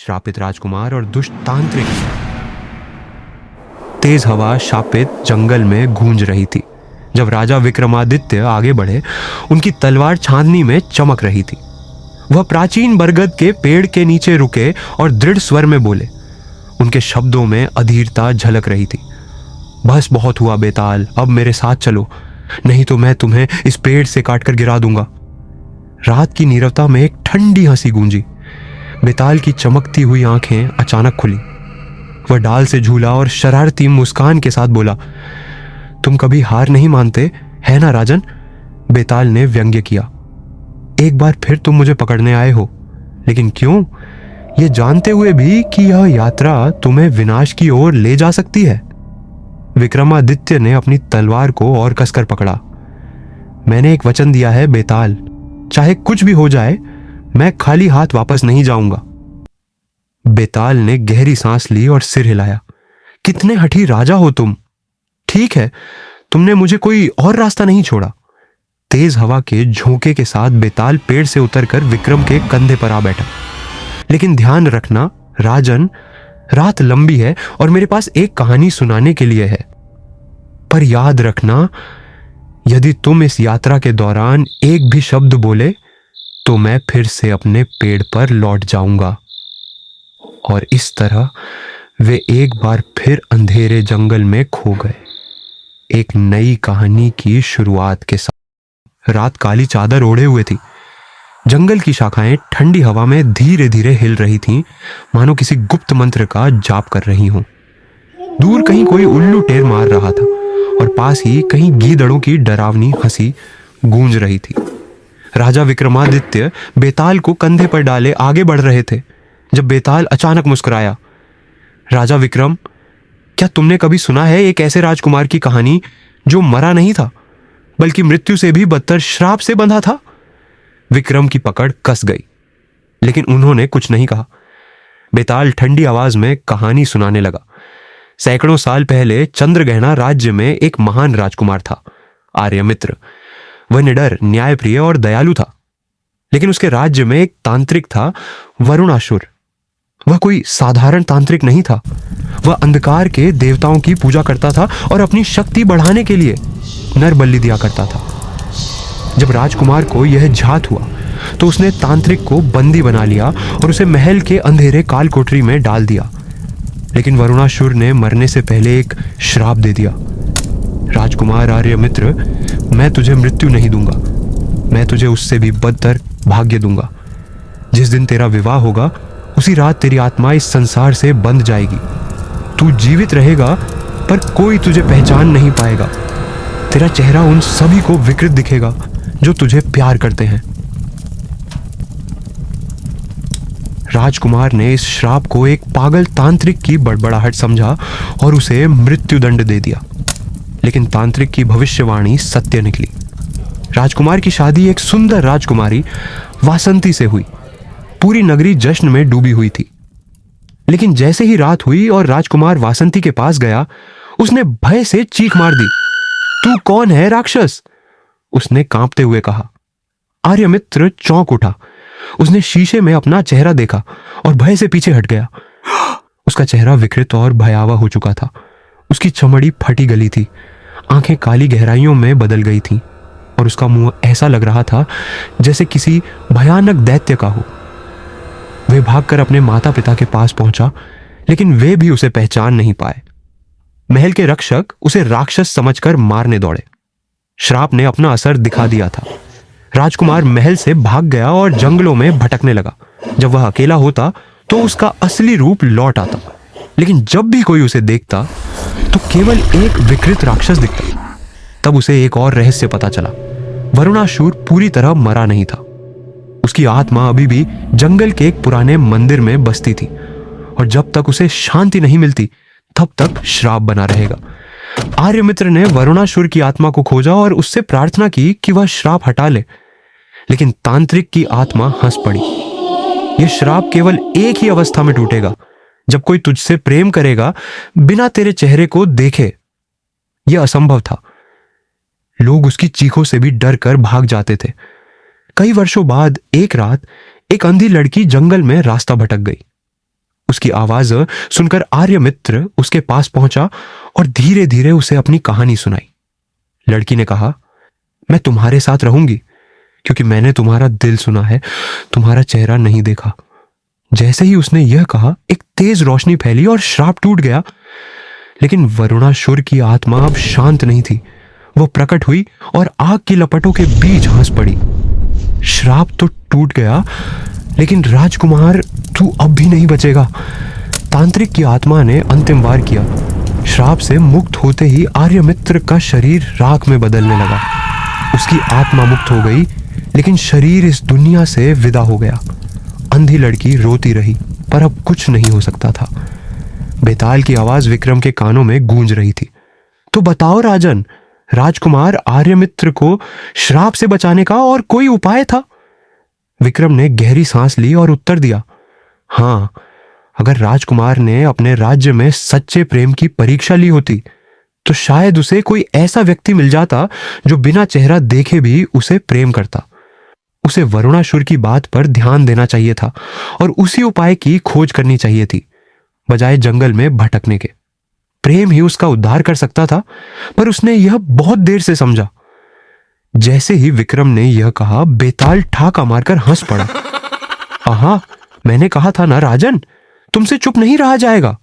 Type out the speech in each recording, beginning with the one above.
श्रापित राजकुमार और दुष्ट तांत्रिक। तेज हवा शापित जंगल में गूंज रही थी। जब राजा विक्रमादित्य आगे बढ़े, उनकी तलवार चांदनी में चमक रही थी। वह प्राचीन बरगद के पेड़ के नीचे रुके और दृढ़ स्वर में बोले। उनके शब्दों में अधीरता झलक रही थी। बस बहुत हुआ बेताल, अब मेरे साथ चलो, नहीं तो मैं तुम्हें इस पेड़ से काटकर गिरा दूंगा। रात की नीरवता में एक ठंडी हंसी गूंजी। बेताल की चमकती हुई आंखें अचानक खुली। वह डाल से झूला और शरारती मुस्कान के साथ बोला, तुम कभी हार नहीं मानते, है ना राजन? बेताल ने व्यंग्य किया। एक बार फिर तुम मुझे पकड़ने आए हो, लेकिन क्यों? ये जानते हुए भी कि यह यात्रा तुम्हें विनाश की ओर ले जा सकती है। विक्रमादित्य ने अपनी तलवार को और कसकर पकड़ा। मैंने एक वचन दिया है बेताल, चाहे कुछ भी हो जाए, मैं खाली हाथ वापस नहीं जाऊंगा। बेताल ने गहरी सांस ली और सिर हिलाया। कितने हठी राजा हो तुम। ठीक है, तुमने मुझे कोई और रास्ता नहीं छोड़ा। तेज हवा के झोंके के साथ बेताल पेड़ से उतरकर विक्रम के कंधे पर आ बैठा। लेकिन ध्यान रखना राजन, रात लंबी है और मेरे पास एक कहानी सुनाने के लिए है। पर याद रखना, यदि तुम इस यात्रा के दौरान एक भी शब्द बोले तो मैं फिर से अपने पेड़ पर लौट जाऊंगा। और इस तरह वे एक बार फिर अंधेरे जंगल में खो गए, एक नई कहानी की शुरुआत के साथ। रात काली चादर ओढ़े हुए थी। जंगल की शाखाएं ठंडी हवा में धीरे धीरे हिल रही थीं, मानो किसी गुप्त मंत्र का जाप कर रही हों। दूर कहीं कोई उल्लू टेर मार रहा था और पास ही कहीं गीदड़ों की डरावनी हंसी गूंज रही थी। राजा विक्रमादित्य बेताल को कंधे पर डाले आगे बढ़ रहे थे जब बेताल अचानक मुस्कुराया। राजा विक्रम, क्या तुमने कभी सुना है एक ऐसे राजकुमार की कहानी जो मरा नहीं था, बल्कि मृत्यु से भी बदतर श्राप से बंधा था? विक्रम की पकड़ कस गई, लेकिन उन्होंने कुछ नहीं कहा। बेताल ठंडी आवाज में कहानी सुनाने लगा। सैकड़ों साल पहले चंद्रगहना राज्य में एक महान राजकुमार था, आर्यमित्र। वह निडर, न्यायप्रिय और दयालु था। लेकिन उसके राज्य में एक तांत्रिक था, वरुणासुर। वह कोई साधारण तांत्रिक नहीं था। वह अंधकार के देवताओं की पूजा करता था और अपनी शक्ति बढ़ाने के लिए नर बलि दिया करता था। जब राजकुमार को यह झात हुआ तो उसने तांत्रिक को बंदी बना लिया और उसे महल के अंधेरे काल कोठरी में डाल दिया। लेकिन वरुणासुर ने मरने से पहले एक श्राप दे दिया। राजकुमार आर्यमित्र, मैं तुझे मृत्यु नहीं दूंगा, मैं तुझे उससे भी बदतर भाग्य दूंगा। जिस दिन तेरा विवाह होगा, उसी रात तेरी आत्मा इस संसार से बंध जाएगी। तू जीवित रहेगा, पर कोई तुझे पहचान नहीं पाएगा। तेरा चेहरा उन सभी को विकृत दिखेगा जो तुझे प्यार करते हैं। राजकुमार ने इस श्राप को एक पागल तांत्रिक की बड़बड़ाहट समझा और उसे मृत्युदंड दे दिया। लेकिन तांत्रिक की भविष्यवाणी सत्य निकली। राजकुमार की शादी एक सुंदर राजकुमारी वासंती से हुई। पूरी नगरी जश्न में डूबी हुई थी। लेकिन जैसे ही रात हुई और राजकुमार वासंती के पास गया, उसने भय से चीख मार दी। तू कौन है राक्षस? उसने कांपते हुए कहा। आर्यमित्र चौंक उठा। उसने शीशे में अपना चेहरा देखा और भय से पीछे हट गया। उसका चेहरा विकृत और भयावह हो चुका था। उसकी चमड़ी फटी गली थी, आंखें काली गहराइयों में बदल गई थीं और उसका मुंह ऐसा लग रहा था जैसे किसी भयानक दैत्य का हो। वह भागकर अपने माता पिता के पास पहुंचा, लेकिन वे भी उसे पहचान नहीं पाए। महल के रक्षक उसे राक्षस समझकर मारने दौड़े। श्राप ने अपना असर दिखा दिया था। राजकुमार महल से भाग गया और जंगलों में भटकने लगा। जब वह अकेला होता तो उसका असली रूप लौट आता, लेकिन जब भी कोई उसे देखता तो केवल एक विकृत राक्षस दिखता। तब उसे एक और रहस्य पता चला। वरुणासुर पूरी तरह मरा नहीं था। उसकी आत्मा अभी भी जंगल के एक पुराने मंदिर में बसती थी और जब तक उसे शांति नहीं मिलती तब तक श्राप बना रहेगा। आर्यमित्र ने वरुणासुर की आत्मा को खोजा और उससे प्रार्थना की कि वह श्राप हटा ले। लेकिन तांत्रिक की आत्मा हंस पड़ी। यह श्राप केवल एक ही अवस्था में टूटेगा, जब कोई तुझसे प्रेम करेगा बिना तेरे चेहरे को देखे। यह असंभव था। लोग उसकी चीखों से भी डर कर भाग जाते थे। कई वर्षों बाद एक रात एक अंधी लड़की जंगल में रास्ता भटक गई। उसकी आवाज सुनकर आर्यमित्र उसके पास पहुंचा और धीरे धीरे उसे अपनी कहानी सुनाई। लड़की ने कहा, मैं तुम्हारे साथ रहूंगी क्योंकि मैंने तुम्हारा दिल सुना है, तुम्हारा चेहरा नहीं देखा। जैसे ही उसने यह कहा, एक तेज रोशनी फैली और श्राप टूट गया। लेकिन वरुणासुर की आत्मा अब शांत नहीं थी। वो प्रकट हुई और आग की लपटों के बीच हंस पड़ी। श्राप तो टूट गया, लेकिन राजकुमार तू अब भी नहीं बचेगा। तांत्रिक की आत्मा ने अंतिम वार किया। श्राप से मुक्त होते ही आर्यमित्र का शरीर राख में बदलने लगा। उसकी आत्मा मुक्त हो गई, लेकिन शरीर इस दुनिया से विदा हो गया। अंधी लड़की रोती रही, पर अब कुछ नहीं हो सकता था। बेताल की आवाज विक्रम के कानों में गूंज रही थी। तो बताओ राजन, राजकुमार आर्यमित्र को श्राप से बचाने का और कोई उपाय था? विक्रम ने गहरी सांस ली और उत्तर दिया, हां, अगर राजकुमार ने अपने राज्य में सच्चे प्रेम की परीक्षा ली होती तो शायद उसे कोई ऐसा व्यक्ति मिल जाता जो बिना चेहरा देखे भी उसे प्रेम करता। उसे वरुणासुर की बात पर ध्यान देना चाहिए था और उसी उपाय की खोज करनी चाहिए थी, बजाय जंगल में भटकने के। प्रेम ही उसका उद्धार कर सकता था, पर उसने यह बहुत देर से समझा। जैसे ही विक्रम ने यह कहा, बेताल ठाका मारकर हंस पड़ा। आहा, मैंने कहा था ना राजन, तुमसे चुप नहीं रहा जाएगा।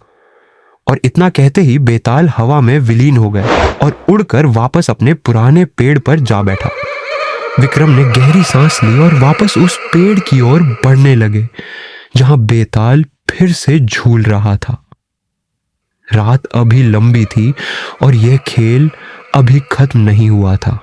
और इतना कहते ही बेताल हवा में विलीन हो गया और उड़कर वापस अपने पुराने पेड़ पर जा बैठा। विक्रम ने गहरी सांस ली और वापस उस पेड़ की ओर बढ़ने लगे जहां बेताल फिर से झूल रहा था। रात अभी लंबी थी और यह खेल अभी खत्म नहीं हुआ था।